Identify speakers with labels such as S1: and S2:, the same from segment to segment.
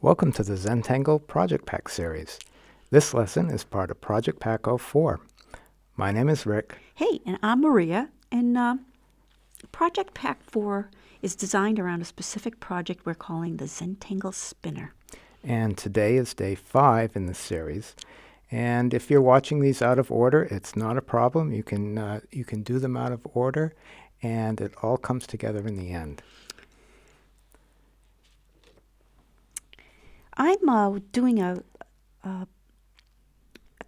S1: Welcome to the Zentangle Project Pack series. This lesson is part of Project Pack 04. My name is Rick.
S2: Hey, and I'm Maria, and Project Pack 4 is designed around a specific project we're calling the Zentangle Spinner.
S1: And today is day 5 in the series. And if you're watching these out of order, it's not a problem. You can do them out of order, and it all comes together in the end.
S2: I'm doing a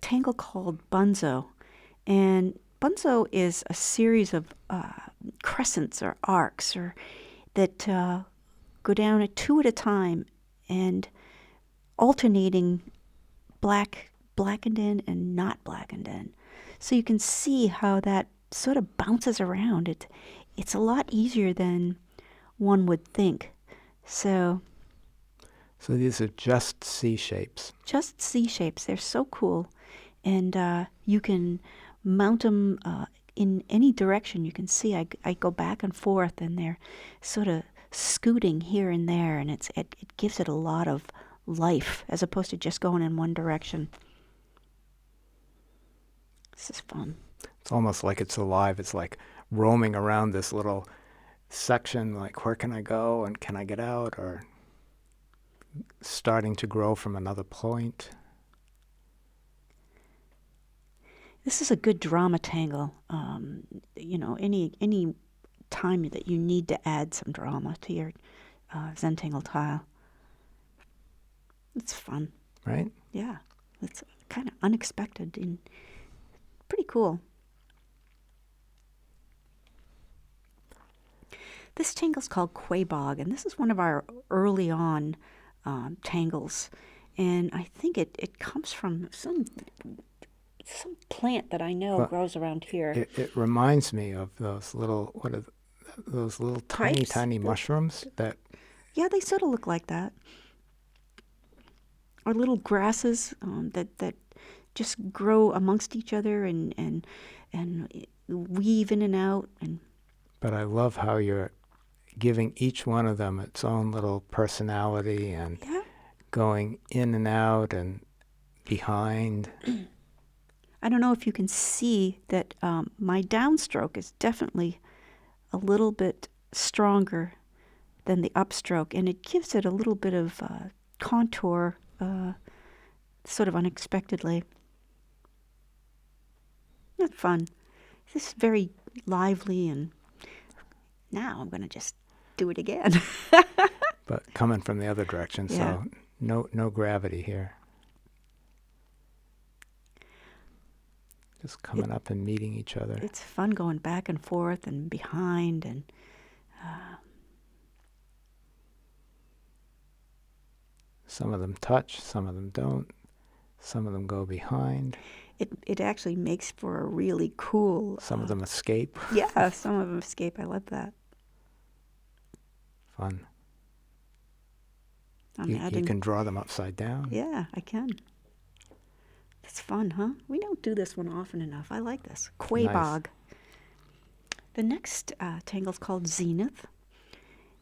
S2: tangle called Bunzo, and Bunzo is a series of crescents or arcs that go down at two at a time and alternating blackened in and not blackened in. So you can see how that sort of bounces around. It's a lot easier than one would think. So
S1: these are just C shapes.
S2: Just C shapes. They're so cool. And you can mount them in any direction. You can see I go back and forth, and they're sort of scooting here and there, and it gives it a lot of life as opposed to just going in one direction. This is fun.
S1: It's almost like it's alive. It's like roaming around this little section, like where can I go and can I get out, or starting to grow from another point.
S2: This is a good drama tangle. Any time that you need to add some drama to your Zentangle tile. It's fun.
S1: Right?
S2: Yeah. It's kind of unexpected and pretty cool. This tangle's called Quay Bog, and this is one of our early on tangles. And I think it comes from some plant that I know grows around here.
S1: It reminds me of those little, those little tiny mushrooms that...
S2: Yeah, they sort of look like that. Or little grasses that just grow amongst each other and weave in and out.
S1: But I love how you're giving each one of them its own little personality and going in and out and behind.
S2: I don't know if you can see that my downstroke is definitely a little bit stronger than the upstroke, and it gives it a little bit of contour sort of unexpectedly. That's fun. This is very lively, and now I'm going to just do it again.
S1: But coming from the other direction,
S2: Yeah.
S1: So no gravity here. Just coming up and meeting each other.
S2: It's fun going back and forth and behind, and
S1: some of them touch, some of them don't. Some of them go behind.
S2: it actually makes for a really cool...
S1: Some of them escape.
S2: Yeah, some of them escape. I love that.
S1: Fun.
S2: You
S1: can draw them upside down.
S2: Yeah, I can. That's fun, huh? We don't do this one often enough. I like this. Quay Bog. The next tangle's called Zenith.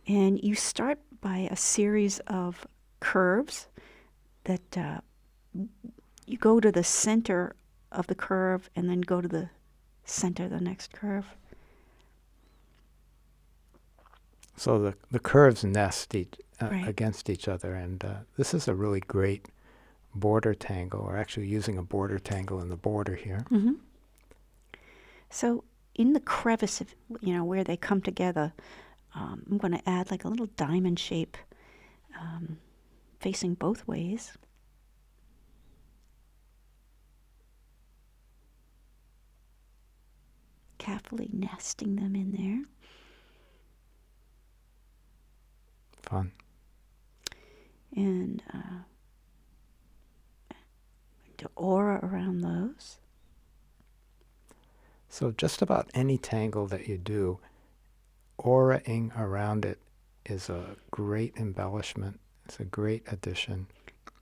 S2: And you start by a series of curves that you go to the center of the curve and then go to the center of the next curve.
S1: So the curves nest
S2: Right.
S1: against each other, and this is a really great border tangle. We're actually using a border tangle in the border here.
S2: Mm-hmm. So in the crevice, where they come together, I'm going to add like a little diamond shape facing both ways. Carefully nesting them in there.
S1: Fun.
S2: And do aura around those.
S1: So just about any tangle that you do, auraing around it is a great embellishment. It's a great addition.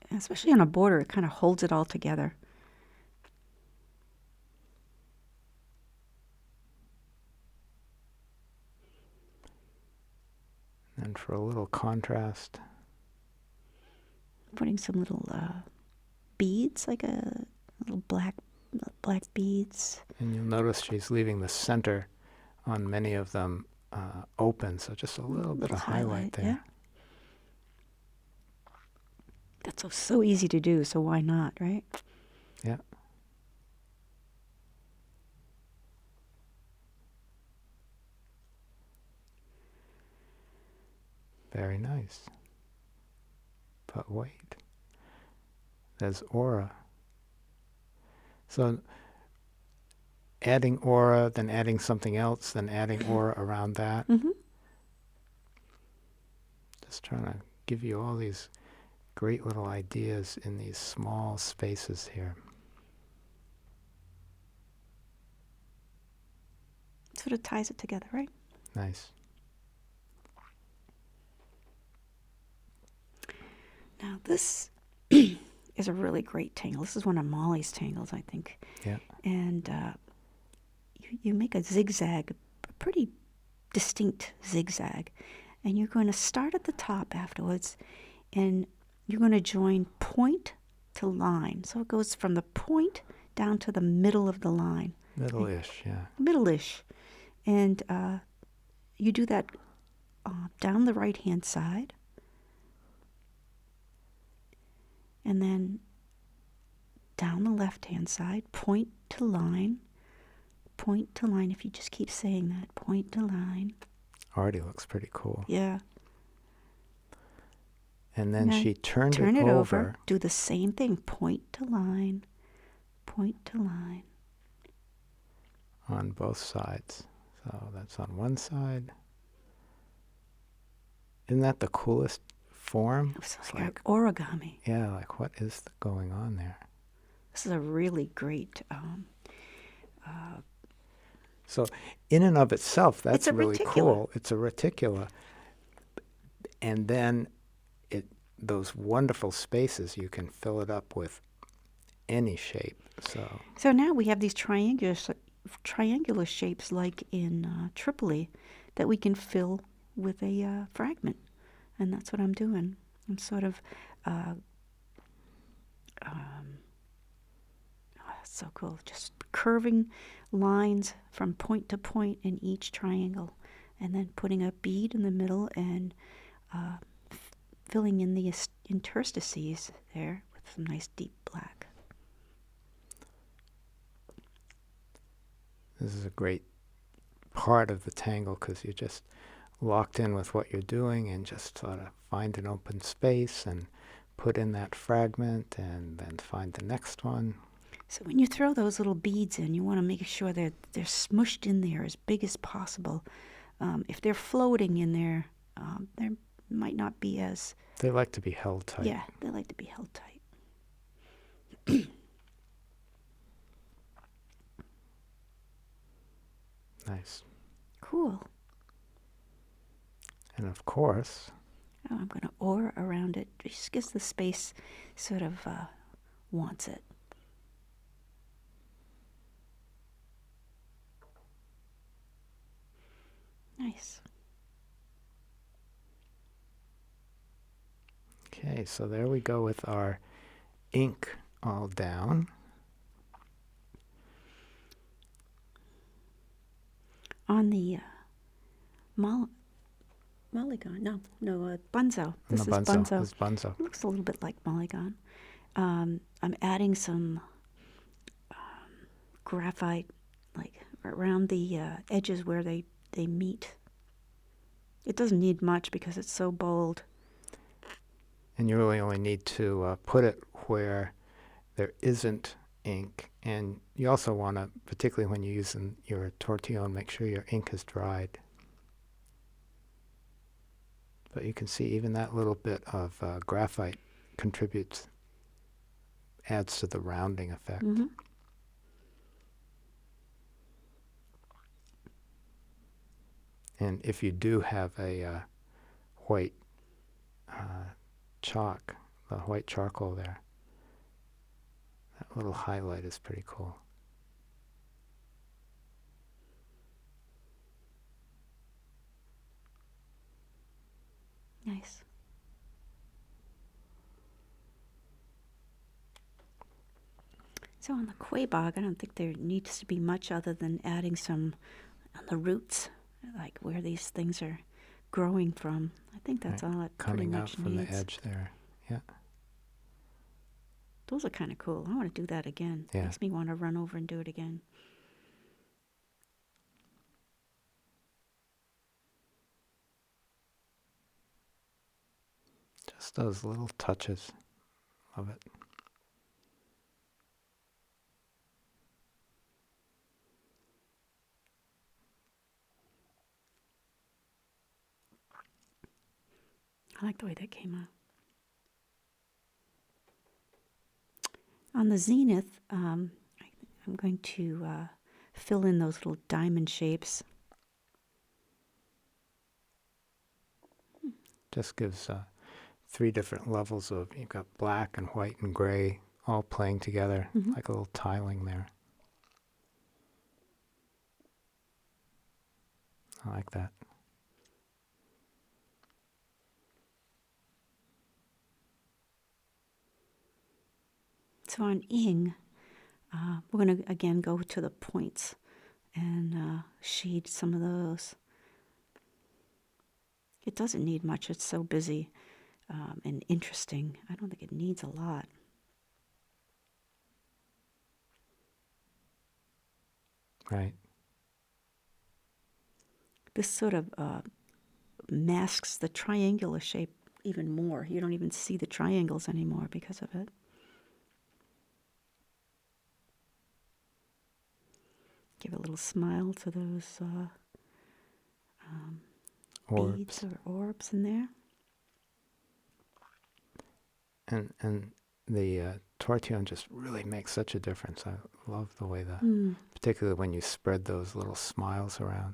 S2: Especially on a border, it kind of holds it all together.
S1: And for a little contrast,
S2: putting some little beads, like a little black beads.
S1: And you'll notice she's leaving the center on many of them open, so just a little bit of highlight there.
S2: Yeah. That's so easy to do, so why not, right?
S1: Yeah. Very nice. But wait, there's aura. So adding aura, then adding something else, then adding aura around that.
S2: Mm-hmm.
S1: Just trying to give you all these great little ideas in these small spaces here.
S2: Sort of ties it together, right?
S1: Nice.
S2: Now this is a really great tangle. This is one of Molly's tangles, I think.
S1: Yeah.
S2: And you make a zigzag, a pretty distinct zigzag, and you're going to start at the top afterwards, and you're going to join point to line. So it goes from the point down to the middle of the line.
S1: Middle-ish, yeah.
S2: Middle-ish. And you do that down the right-hand side. And then down the left-hand side, point to line, point to line. If you just keep saying that, point to line.
S1: Already looks pretty cool.
S2: Yeah.
S1: And then she turned
S2: Turn
S1: it
S2: it
S1: over.
S2: Do the same thing. Point to line, point to line.
S1: On both sides. So that's on one side. Isn't that the coolest form?
S2: It's like origami.
S1: Yeah, like what is going on there?
S2: This is a really great.
S1: So in and of itself, that's really
S2: reticula.
S1: cool. It's a reticula. And then those wonderful spaces, you can fill it up with any shape.
S2: So now we have these triangular shapes like in Tripoli that we can fill with a fragment. And that's what I'm doing. I'm sort of, that's so cool. Just curving lines from point to point in each triangle, and then putting a bead in the middle and filling in the interstices there with some nice deep black.
S1: This is a great part of the tangle because you're just locked in with what you're doing and just sort of find an open space and put in that fragment and then find the next one.
S2: So when you throw those little beads in, you want to make sure that they're smushed in there as big as possible. If they're floating in there, they might not be as...
S1: They like to be held tight.
S2: Yeah, they like to be held tight.
S1: Nice.
S2: Cool.
S1: And of course...
S2: I'm going to aura around it. Just gives the space sort of wants it. Nice.
S1: Okay, so there we go with our ink all down.
S2: On the Mulligan, Bunzo. This is Bunzo.
S1: This is Bunzo.
S2: It looks a little bit like Mulligan. I'm adding some graphite, like around the edges where they meet. It doesn't need much because it's so bold.
S1: And you really only need to put it where there isn't ink. And you also want to, particularly when you're using your tortillon, make sure your ink is dried. But you can see even that little bit of graphite adds to the rounding effect.
S2: Mm-hmm.
S1: And if you do have a white chalk, the white charcoal there, that little highlight is pretty cool.
S2: Nice. So on the Quay Bog, I don't think there needs to be much other than adding some on the roots, like where these things are growing from. I think that's all it pretty
S1: Coming out
S2: much
S1: from
S2: needs.
S1: the edge there. Yeah.
S2: Those are kind of cool. I want to do that again.
S1: Yeah.
S2: Makes me want to run over and do it again.
S1: Just those little touches. Love it.
S2: I like the way that came out. On the zenith, I'm going to fill in those little diamond shapes.
S1: Just gives 3 different levels of, you've got black and white and gray all playing together, like a little tiling there. I like that.
S2: So on ing, we're going to again go to the points and shade some of those. It doesn't need much. It's so busy and interesting. I don't think it needs a lot.
S1: Right.
S2: This sort of masks the triangular shape even more. You don't even see the triangles anymore because of it. Give a little smile to those beads or orbs in there.
S1: And the tortillon just really makes such a difference. I love the way that, particularly when you spread those little smiles around.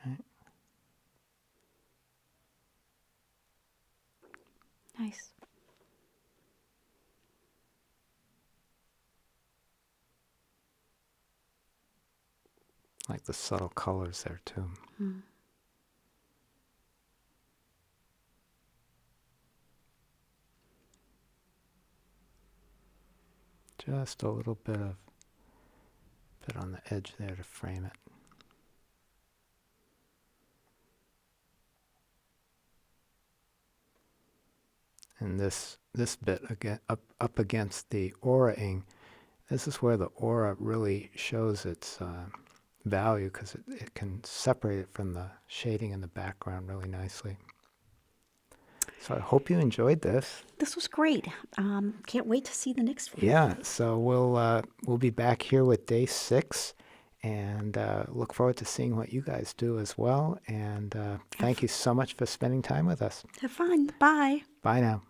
S1: Right.
S2: Nice.
S1: Like the subtle colors there too. Just a little bit on the edge there to frame it. And this bit again up against the aura ing, this is where the aura really shows its value, because it can separate it from the shading in the background really nicely. So I hope you enjoyed this.
S2: This was great. Can't wait to see the next one.
S1: Yeah, so we'll be back here with day 6, and look forward to seeing what you guys do as well. And thank you so much for spending time with us.
S2: Have fun. Bye.
S1: Bye now.